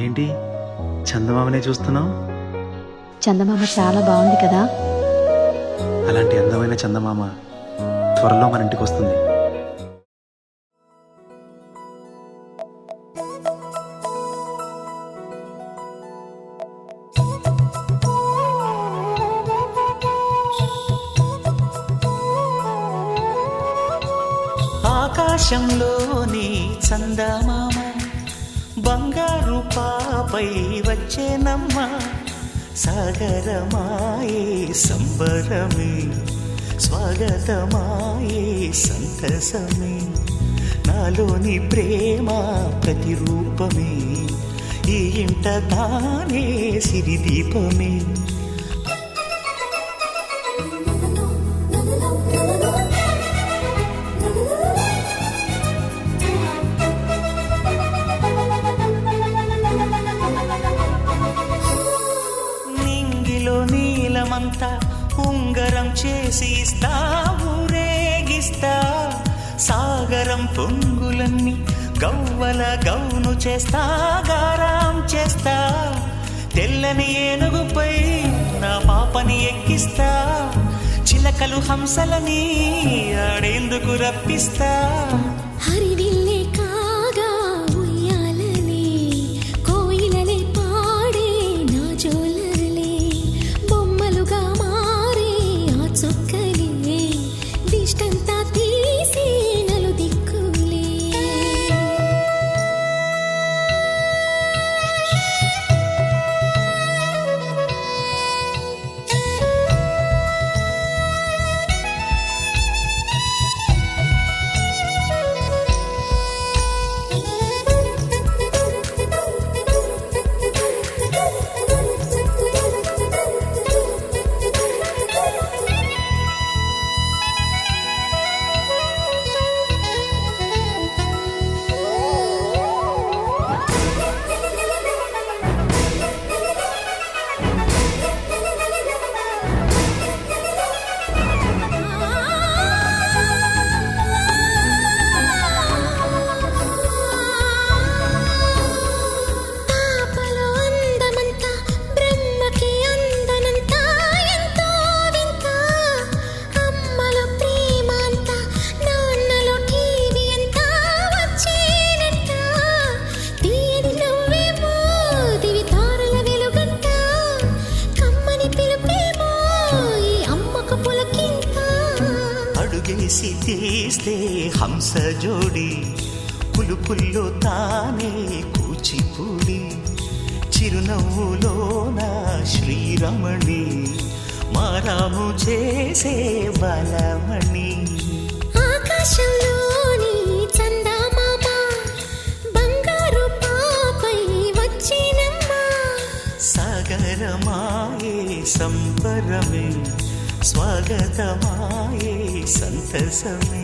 ఏంటి చందమామనే చూస్తున్నావు? చందమామ చాలా బాగుంది కదా. అలాంటి అందమైన చందమామ త్వరలో మన ఇంటికి వస్తుంది. ఆకాశంలోని చందమామ బంగారు పాపై వచ్చేనమ్మ. సాగరమాయే సంబరమే, స్వాగతమాయే సంతసమే. నాలోని ప్రేమ ప్రతిరూపమే, ఈ ఇంట తానే సిరిదీపమే. నీలమంతా ఉంగరం చేసి ఇస్తా, ఊరేగిస్తా. సాగరం పొంగులన్నీ గవ్వల గౌను చేస్తా, గారాం చేస్తా. తెల్లని ఏనుగుపై నా పాపని ఎక్కిస్తా, చిలకలు హంసలని ఆడేందుకు రప్పిస్తా. హరివిల్లే కాగా ఉయ్యాలనే, కోయిలనే పాడే నా జోలలే. బొమ్మలుగా మారే ఆ చొక్కలే, దిష్టంతా తీసి నలు దిక్కులే. అడుగేసి తీస్తే హంస జోడి, పులుపుల్లో తానే కూచిపూడి. చిరునవ్వులోన శ్రీరమణి, మారాము చేసే బలమణి. ఆకాశంలోని చందమామ బంగారు పాపై వచ్చినమ్మ. సాగరమాయే సంబరమే, స్వాగతమాయే సంతసమే.